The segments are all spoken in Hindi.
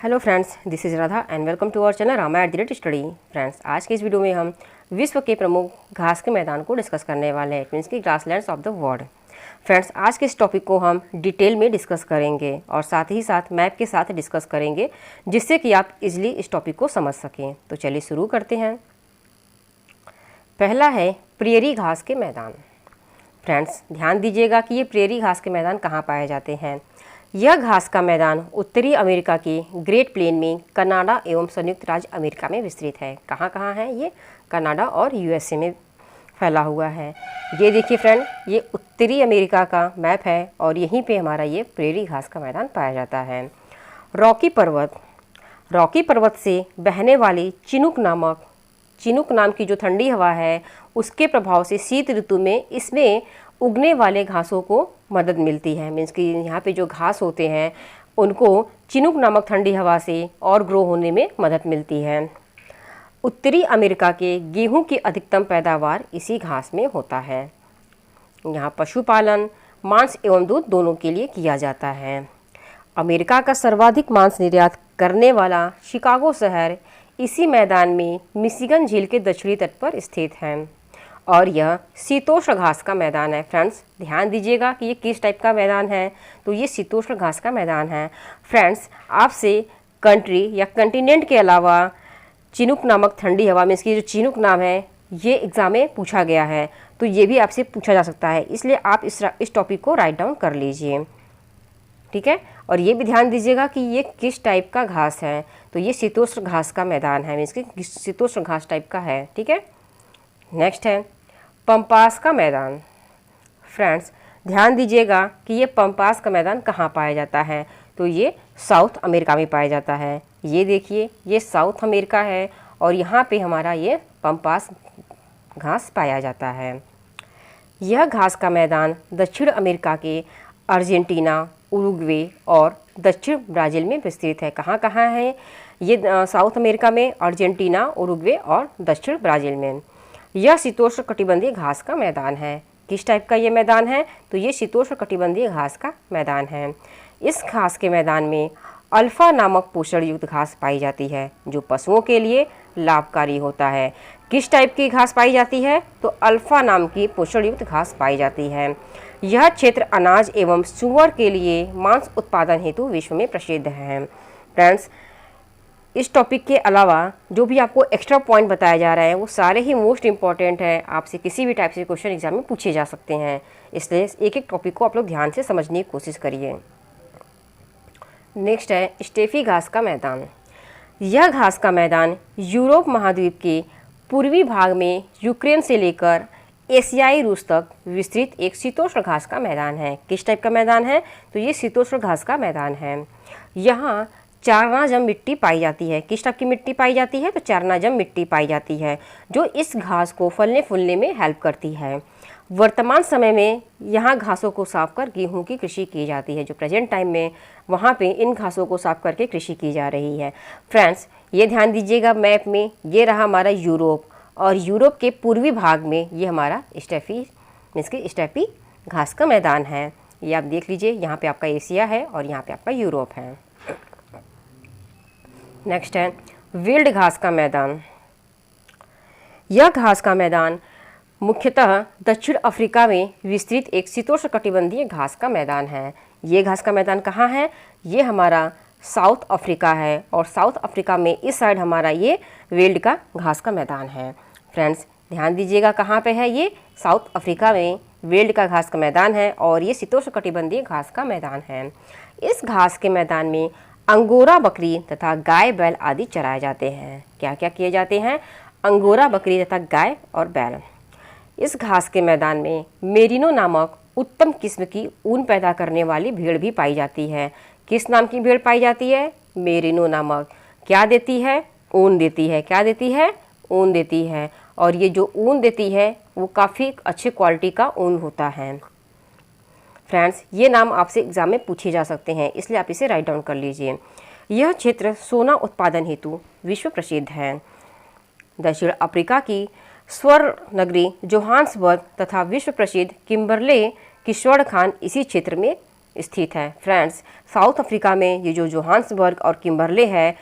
Hello friends, this is Radha and welcome to our channel Rama @ study. Friends, आज के इस वीडियो में हम विश्व के प्रमुख घास के मैदान को डिस्कस करने वाले हैं। इट मीन्स की grasslands of the world. Friends, आज के इस टॉपिक को हम डिटेल में डिस्कस करेंगे और साथ ही साथ मैप के साथ डिस्कस करेंगे, जिससे कि आप इजिली इस टॉपिक को समझ सकें। तो चलिए शुरू करते हैं। पहला है प्रेरी घास के मैदान। फ्रेंड्स, ध्यान दीजिएगा कि ये प्रेरी घास के मैदान कहाँ पाए जाते हैं। यह घास का मैदान उत्तरी अमेरिका के ग्रेट प्लेन में कनाडा एवं संयुक्त राज्य अमेरिका में विस्तृत है। कहाँ कहाँ है ये? कनाडा और यूएसए में फैला हुआ है। ये देखिए फ्रेंड, ये उत्तरी अमेरिका का मैप है और यहीं पे हमारा ये प्रेरी घास का मैदान पाया जाता है। रॉकी पर्वत से बहने वाली चिनूक नाम की जो ठंडी हवा है, उसके प्रभाव से शीत ऋतु में इसमें उगने वाले घासों को मदद मिलती है। मीन्स कि यहाँ पे जो घास होते हैं उनको चिनूक नामक ठंडी हवा से और ग्रो होने में मदद मिलती है। उत्तरी अमेरिका के गेहूं की अधिकतम पैदावार इसी घास में होता है। यहाँ पशुपालन, मांस एवं दूध दोनों के लिए किया जाता है। अमेरिका का सर्वाधिक मांस निर्यात करने वाला शिकागो शहर इसी मैदान में मिशिगन झील के दक्षिणी तट पर स्थित है और यह शीतोष्ण घास का मैदान है। फ्रेंड्स, ध्यान दीजिएगा कि ये किस टाइप का मैदान है। तो ये शीतोष्ण घास का मैदान है। फ्रेंड्स, आपसे कंट्री या कंटिनेंट के अलावा चिनूक नामक ठंडी हवा में इसकी जो चिनूक नाम है, ये एग्ज़ाम में पूछा गया है, तो ये भी आपसे पूछा जा सकता है। इसलिए आप इस टॉपिक को राइट डाउन कर लीजिए, ठीक है। और ये भी ध्यान दीजिएगा कि ये किस टाइप का घास है। तो ये शीतोष्ण घास का मैदान है, मीन्स कि शीतोष्ण घास टाइप का है, ठीक है। नेक्स्ट है पंपास का मैदान। फ्रेंड्स, ध्यान दीजिएगा कि ये पंपास का मैदान कहाँ पाया जाता है। तो ये साउथ अमेरिका में पाया जाता है। ये देखिए, ये साउथ अमेरिका है और यहाँ पे हमारा ये पंपास घास पाया जाता है। यह घास का मैदान दक्षिण अमेरिका के अर्जेंटीना, उरुग्वे और दक्षिण ब्राज़ील में विस्तृत है। कहाँ कहाँ है ये? साउथ अमेरिका में अर्जेंटीना, उरुग्वे और दक्षिण ब्राज़ील में। यह शीतोष्ण कटिबंधीय घास का मैदान है। किस टाइप का ये मैदान है? तो ये शीतोष्ण कटिबंधीय घास का मैदान है। इस घास के मैदान में अल्फा नामक पोषण युक्त घास पाई जाती है, जो पशुओं के लिए लाभकारी होता है। किस टाइप की घास पाई जाती है? तो अल्फा नाम की पोषण युक्त घास पाई जाती है। यह क्षेत्र अनाज एवं सुअर के लिए मांस उत्पादन हेतु विश्व में प्रसिद्ध है। फ्रेंड्स, इस टॉपिक के अलावा जो भी आपको एक्स्ट्रा पॉइंट बताया जा रहा है वो सारे ही मोस्ट इम्पॉर्टेंट है। आपसे किसी भी टाइप से क्वेश्चन एग्जाम में पूछे जा सकते हैं, इसलिए एक एक टॉपिक को आप लोग ध्यान से समझने की कोशिश करिए। नेक्स्ट है स्टेफी घास का मैदान। यह घास का मैदान यूरोप महाद्वीप के पूर्वी भाग में यूक्रेन से लेकर एशियाई रूस तक विस्तृत एक शीतोष्ण घास का मैदान है। किस टाइप का मैदान है? तो ये शीतोष्ण घास का मैदान है। यहाँ चारनाजम मिट्टी पाई जाती है। किस टाइप की मिट्टी पाई जाती है? तो चारनाजम मिट्टी पाई जाती है, जो इस घास को फलने फूलने में हेल्प करती है। वर्तमान समय में यहाँ घासों को साफ कर गेहूं की कृषि की जाती है। जो प्रेजेंट टाइम में वहाँ पे इन घासों को साफ करके कृषि की जा रही है। फ्रेंड्स, ये ध्यान दीजिएगा, मैप में ये रहा हमारा यूरोप और यूरोप के पूर्वी भाग में ये हमारा स्टेपी घास का मैदान है। ये आप देख लीजिए, यहाँ पे आपका एशिया है और यहाँ पे आपका यूरोप है। नेक्स्ट है विल्ड घास का मैदान। यह घास का मैदान मुख्यतः दक्षिण अफ्रीका में विस्तृत एक शीतोष्ण कटिबंधीय घास का मैदान है। ये घास का मैदान कहाँ है? ये हमारा साउथ अफ्रीका है और साउथ अफ्रीका में इस साइड हमारा ये विल्ड का घास का मैदान है। फ्रेंड्स, ध्यान दीजिएगा कहाँ पे है ये? साउथ अफ्रीका में विल्ड का घास का मैदान है और ये शीतोष्ण कटिबंधीय घास का मैदान है। इस घास के मैदान में अंगोरा बकरी तथा गाय बैल आदि चराए जाते हैं। क्या क्या किए जाते हैं? अंगोरा बकरी तथा गाय और बैल। इस घास के मैदान में मेरिनो नामक उत्तम किस्म की ऊन पैदा करने वाली भेड़ भी पाई जाती है। किस नाम की भेड़ पाई जाती है? मेरिनो नामक। क्या देती है? ऊन देती है। क्या देती है? ऊन देती है। और ये जो ऊन देती है वो काफ़ी अच्छी क्वालिटी का ऊन होता है। फ्रेंड्स, ये नाम आपसे एग्जाम में पूछे जा सकते हैं, इसलिए आप इसे राइट डाउन कर लीजिए। यह क्षेत्र सोना उत्पादन हेतु विश्व प्रसिद्ध है। दक्षिण अफ्रीका की स्वर्ण नगरी जोहान्सबर्ग तथा विश्व प्रसिद्ध किम्बरले की स्वर्ण खान इसी क्षेत्र में स्थित है। फ्रेंड्स, साउथ अफ्रीका में ये जो जोहान्सबर्ग और किम्बरले है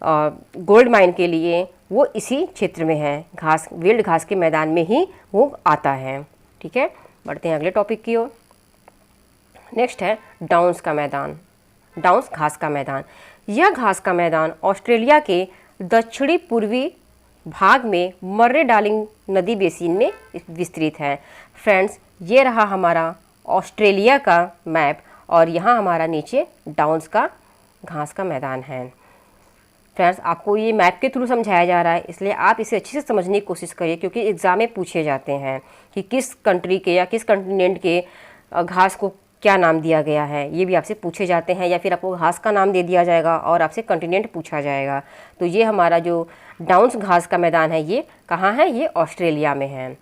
गोल्ड माइन के लिए, वो इसी क्षेत्र में है, घास विल्ड घास के मैदान में ही वो आता है। ठीक है, बढ़ते हैं अगले टॉपिक की ओर। नेक्स्ट है डाउन्स का मैदान। डाउन्स घास का मैदान। यह घास का मैदान ऑस्ट्रेलिया के दक्षिणी पूर्वी भाग में मर्रे डार्लिंग नदी बेसिन में विस्तृत है। फ्रेंड्स, ये रहा हमारा ऑस्ट्रेलिया का मैप और यहाँ हमारा नीचे डाउन्स का घास का मैदान है। फ्रेंड्स, आपको ये मैप के थ्रू समझाया जा रहा है, इसलिए आप इसे अच्छे से समझने की कोशिश करिए, क्योंकि एग्ज़ाम में पूछे जाते हैं कि किस कंट्री के या किस कॉन्टिनेंट के घास को क्या नाम दिया गया है, ये भी आपसे पूछे जाते हैं, या फिर आपको घास का नाम दे दिया जाएगा और आपसे कॉन्टिनेंट पूछा जाएगा। तो ये हमारा जो डाउन्स घास का मैदान है ये कहाँ है? ये ऑस्ट्रेलिया में है।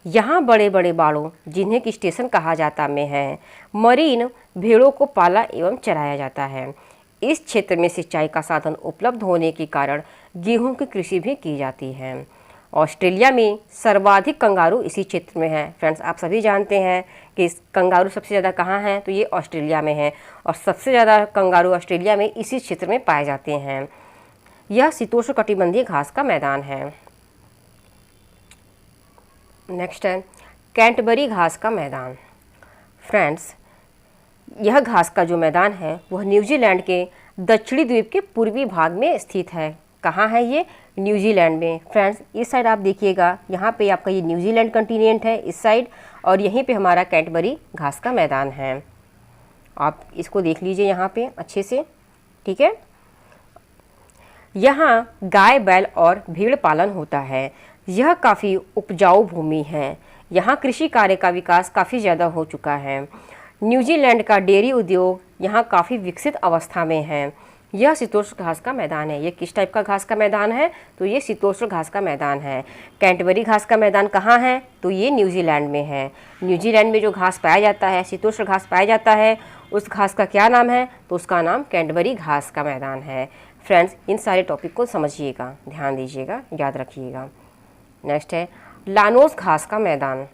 यहाँ बड़े बड़े बाड़ों, जिन्हें कि स्टेशन कहा जाता में है, मरीन भेड़ों को पाला एवं चराया जाता है। इस क्षेत्र में सिंचाई का साधन उपलब्ध होने के कारण गेहूं की कृषि भी की जाती है। ऑस्ट्रेलिया में सर्वाधिक कंगारू इसी क्षेत्र में है। फ्रेंड्स, आप सभी जानते हैं कि कंगारू सबसे ज़्यादा कहाँ हैं, तो ये ऑस्ट्रेलिया में है, और सबसे ज़्यादा कंगारू ऑस्ट्रेलिया में इसी क्षेत्र में पाए जाते हैं। यह शीतोष्णकटिबंधीय घास का मैदान है। नेक्स्ट है कैंटबरी घास का मैदान। फ्रेंड्स, यह घास का जो मैदान है वह न्यूजीलैंड के दक्षिणी द्वीप के पूर्वी भाग में स्थित है। कहाँ है ये? न्यूजीलैंड में। फ्रेंड्स, इस साइड आप देखिएगा, यहाँ पे आपका ये न्यूजीलैंड कॉन्टिनेंट है इस साइड, और यहीं पे हमारा कैंटबरी घास का मैदान है। आप इसको देख लीजिए यहाँ पे अच्छे से। ठीक है, यहाँ गाय, बैल और भेड़ पालन होता है। यह काफ़ी उपजाऊ भूमि है। यहाँ कृषि कार्य का विकास काफ़ी ज़्यादा हो चुका है। न्यूजीलैंड का डेयरी उद्योग यहाँ काफ़ी विकसित अवस्था में है। यह शीतोष्ण घास का मैदान है। ये किस टाइप का घास का मैदान है? तो ये शीतोष्ण घास का मैदान है। कैंटबरी घास का मैदान कहाँ है? तो ये न्यूजीलैंड में है। न्यूजीलैंड में जो घास पाया जाता है, शीतोष्ण घास पाया जाता है, उस घास का क्या नाम है? तो उसका नाम कैंटबरी घास का मैदान है। फ्रेंड्स, इन सारे टॉपिक को समझिएगा, ध्यान दीजिएगा, याद रखिएगा। नेक्स्ट है लानोस घास का मैदान।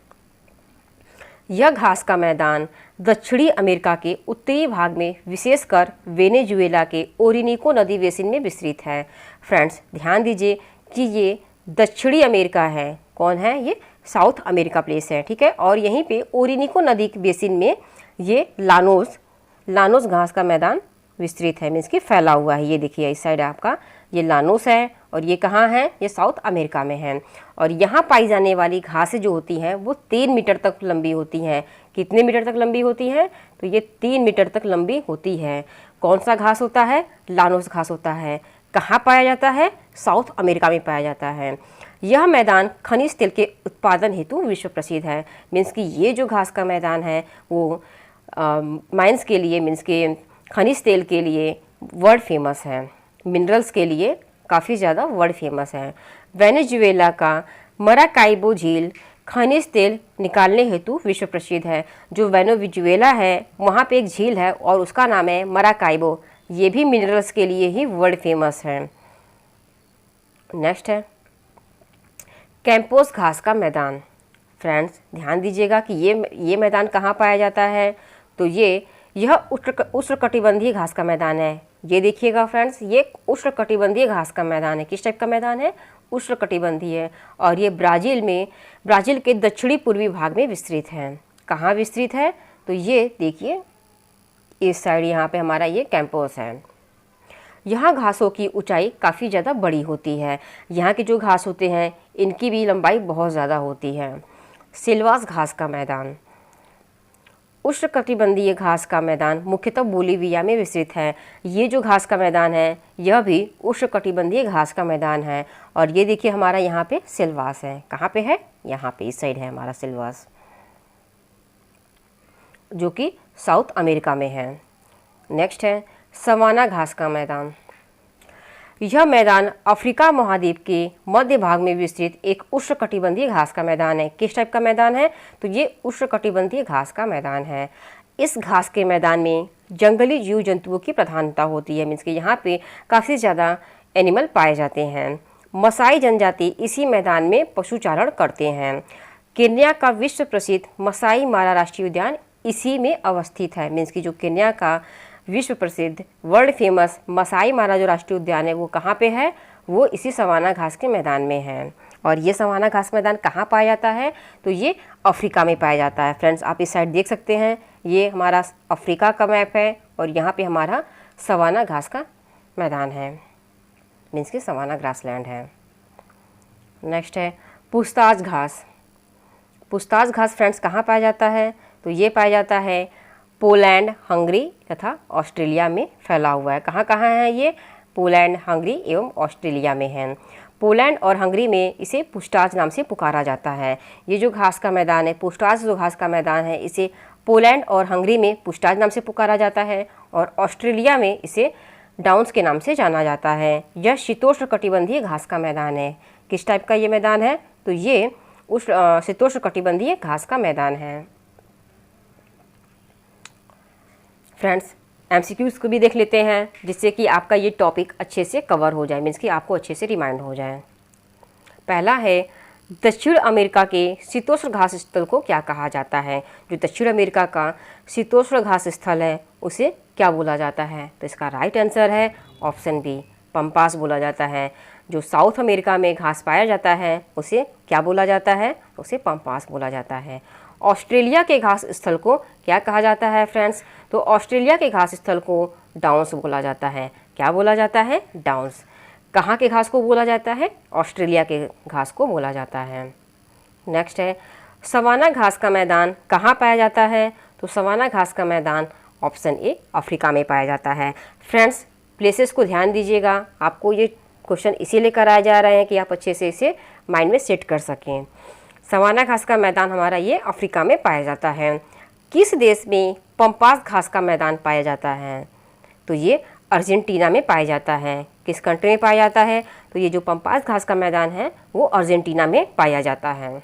यह घास का मैदान दक्षिणी अमेरिका के उत्तरी भाग में, विशेषकर वेनेजुएला के ओरिनिको नदी बेसिन में विस्तृत है। फ्रेंड्स, ध्यान दीजिए कि ये दक्षिणी अमेरिका है। कौन है? ये साउथ अमेरिका प्लेस है। ठीक है, और यहीं पे ओरिनिको नदी के बेसिन में ये लानोस घास का मैदान विस्तृत है, मीन्स कि फैला हुआ है। ये देखिए इस साइड आपका ये लानोस है, और ये कहाँ है? ये साउथ अमेरिका में है। और यहाँ पाई जाने वाली घासें जो होती हैं वो 3 मीटर तक लंबी होती हैं। कितने मीटर तक लंबी होती हैं? तो ये 3 मीटर तक लंबी होती है। कौन सा घास होता है? लानोस घास होता है। कहाँ पाया जाता है? साउथ अमेरिका में पाया जाता है। यह मैदान खनिज तेल के उत्पादन हेतु विश्व प्रसिद्ध है। मीन्स कि ये जो घास का मैदान है वो माइंस के लिए, मीन्स के खनिज तेल के लिए वर्ल्ड फेमस है। मिनरल्स के लिए काफ़ी ज़्यादा वर्ल्ड फेमस है। वेनेजुएला का मराकाइबो झील खनिज तेल निकालने हेतु विश्व प्रसिद्ध है। जो वेनेजुएला है वहाँ पे एक झील है और उसका नाम है मराकाइबो। ये भी मिनरल्स के लिए ही वर्ल्ड फेमस है। नेक्स्ट है कैंपोस घास का मैदान। फ्रेंड्स, ध्यान दीजिएगा कि ये मैदान कहाँ पाया जाता है? तो यह उष्णकटिबंधीय घास का मैदान है। ये देखिएगा फ्रेंड्स, ये उष्णकटिबंधीय घास का मैदान है। किस टाइप का मैदान है? उष्णकटिबंधीय। और ये ब्राज़ील के दक्षिणी पूर्वी भाग में विस्तृत है। कहाँ विस्तृत है? तो ये देखिए इस साइड यहाँ पे हमारा ये कैंपोस है। यहाँ घासों की ऊंचाई काफ़ी ज़्यादा बड़ी होती है। यहाँ के जो घास होते हैं इनकी भी लंबाई बहुत ज़्यादा होती है। सिल्वास घास का मैदान। उष्णकटिबंधीय घास का मैदान मुख्यतः बोलीविया में विस्तृत है। ये जो घास का मैदान है यह भी उष्णकटिबंधीय घास का मैदान है। और ये देखिए हमारा यहाँ पे सिल्वास है। कहाँ पे है? यहाँ पे इस साइड है हमारा सिल्वास, जो कि साउथ अमेरिका में है। नेक्स्ट है सवाना घास का मैदान। यह मैदान अफ्रीका महाद्वीप के मध्य भाग में विस्तृत एक उष्णकटिबंधीय घास का मैदान है। किस टाइप का मैदान है? तो ये उष्णकटिबंधीय घास का मैदान है। इस घास के मैदान में जंगली जीव जंतुओं की प्रधानता होती है। मीन्स कि यहाँ पे काफ़ी ज़्यादा एनिमल पाए जाते हैं। मसाई जनजाति इसी मैदान में पशुचारण करते हैं। केन्या का विश्व प्रसिद्ध मसाई मारा राष्ट्रीय उद्यान इसी में अवस्थित है। मीन्स कि जो केन्या का विश्व प्रसिद्ध वर्ल्ड फेमस मसाई मारा जो राष्ट्रीय उद्यान है वो कहाँ पे है, वो इसी सवाना घास के मैदान में है। और ये सवाना घास मैदान कहाँ पाया जाता है, तो ये अफ्रीका में पाया जाता है। फ्रेंड्स आप इस साइड देख सकते हैं, ये हमारा अफ्रीका का मैप है और यहाँ पे हमारा सवाना घास का मैदान है, मीन्स कि सवाना ग्रासलैंड है। नेक्स्ट है पूछताछ घास। पूछताछ घास फ्रेंड्स कहाँ पाया जाता है, तो ये पाया जाता है पोलैंड, हंगरी तथा ऑस्ट्रेलिया में फैला हुआ है। कहाँ कहाँ है ये, पोलैंड, हंगरी एवं ऑस्ट्रेलिया में है। पोलैंड और हंगरी में इसे पूछताछ नाम से पुकारा जाता है। ये जो घास का मैदान है, पूछताछ जो घास का मैदान है, इसे पोलैंड और हंगरी में पूछताछ नाम से पुकारा जाता है और ऑस्ट्रेलिया में इसे डाउन्स के नाम से जाना जाता है। यह शीतोष्ण कटिबंधीय घास का मैदान है। किस टाइप का ये मैदान है, तो ये उस शीतोष्ण कटिबंधीय घास का मैदान है। फ्रेंड्स एमसीक्यूज़ को भी देख लेते हैं, जिससे कि आपका ये टॉपिक अच्छे से कवर हो जाए, मीन्स कि आपको अच्छे से रिमाइंड हो जाए। पहला है दक्षिण अमेरिका के शीतोष्ण घास स्थल को क्या कहा जाता है। जो दक्षिण अमेरिका का शीतोष्ण घास स्थल है उसे क्या बोला जाता है, तो इसका राइट आंसर है ऑप्शन बी, पंपास बोला जाता है। जो साउथ अमेरिका में घास पाया जाता है उसे क्या बोला जाता है, उसे पंपास बोला जाता है। ऑस्ट्रेलिया के घास स्थल को क्या कहा जाता है फ्रेंड्स, तो ऑस्ट्रेलिया के घास स्थल को डाउन्स बोला जाता है। क्या बोला जाता है, डाउन्स। कहाँ के घास को बोला जाता है, ऑस्ट्रेलिया के घास को बोला जाता है। नेक्स्ट है सवाना घास का मैदान कहाँ पाया जाता है, तो सवाना घास का मैदान ऑप्शन ए, अफ्रीका में पाया जाता है। फ्रेंड्स प्लेसेस को ध्यान दीजिएगा, आपको ये क्वेश्चन इसीलिए कराए जा रहे हैं कि आप अच्छे से इसे माइंड में सेट कर सकें। सवाना घास का मैदान हमारा ये अफ्रीका में पाया जाता है। किस देश में पंपास घास का मैदान पाया जाता है, तो ये अर्जेंटीना में पाया जाता है। किस कंट्री में पाया जाता है, तो ये जो पंपास घास का मैदान है वो अर्जेंटीना में पाया जाता है।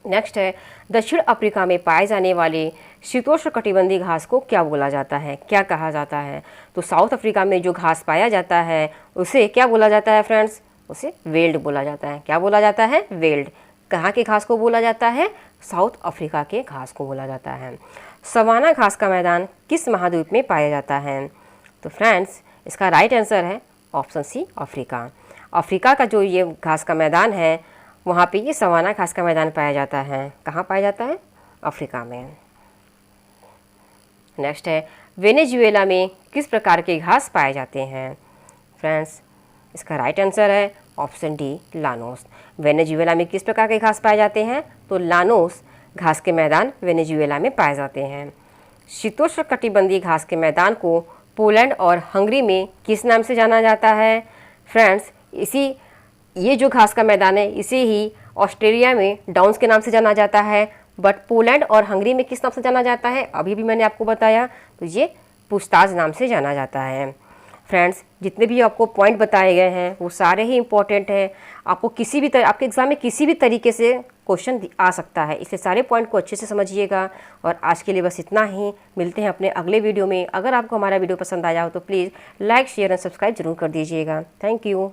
नेक्स्ट है दक्षिण अफ्रीका में पाए जाने वाले शीतोष्ण कटिबंधीय घास को क्या बोला जाता है, क्या कहा जाता है, तो साउथ अफ्रीका में जो घास पाया जाता है उसे क्या बोला जाता है फ्रेंड्स, उसे वेल्ड बोला जाता है। क्या बोला जाता है, वेल्ड। कहाँ के घास को बोला जाता है, साउथ अफ्रीका के घास को बोला जाता है। सवाना घास का मैदान किस महाद्वीप में पाया जाता है, तो फ्रेंड्स इसका राइट आंसर है ऑप्शन सी, अफ्रीका। अफ्रीका का जो ये घास का मैदान है वहाँ पे ये सवाना घास का मैदान पाया जाता है। कहाँ पाया जाता है, अफ्रीका में। नेक्स्ट है वेनेजुएला में किस प्रकार के घास पाए जाते हैं, फ्रेंड्स इसका राइट आंसर है ऑप्शन डी, लानोस। वेनेजुएला में किस प्रकार के घास पाए जाते हैं, तो लानोस घास के मैदान वेनेजुएला में पाए जाते हैं। शीतोष्ण कटिबंधीय घास के मैदान को पोलैंड और हंगरी में किस नाम से जाना जाता है, फ्रेंड्स ये जो घास का मैदान है इसे ही ऑस्ट्रेलिया में डाउन्स के नाम से जाना जाता है, बट पोलैंड और हंगरी में किस नाम से जाना जाता है, अभी भी मैंने आपको बताया, तो ये पूछताछ नाम से जाना जाता है। फ्रेंड्स जितने भी आपको पॉइंट बताए गए हैं वो सारे ही इंपॉर्टेंट हैं। आपको किसी भी आपके एग्ज़ाम में किसी भी तरीके से क्वेश्चन आ सकता है, इसलिए सारे पॉइंट को अच्छे से समझिएगा। और आज के लिए बस इतना ही, मिलते हैं अपने अगले वीडियो में। अगर आपको हमारा वीडियो पसंद आया हो तो please like, share and subscribe जरूर कर दीजिएगा। Thank you.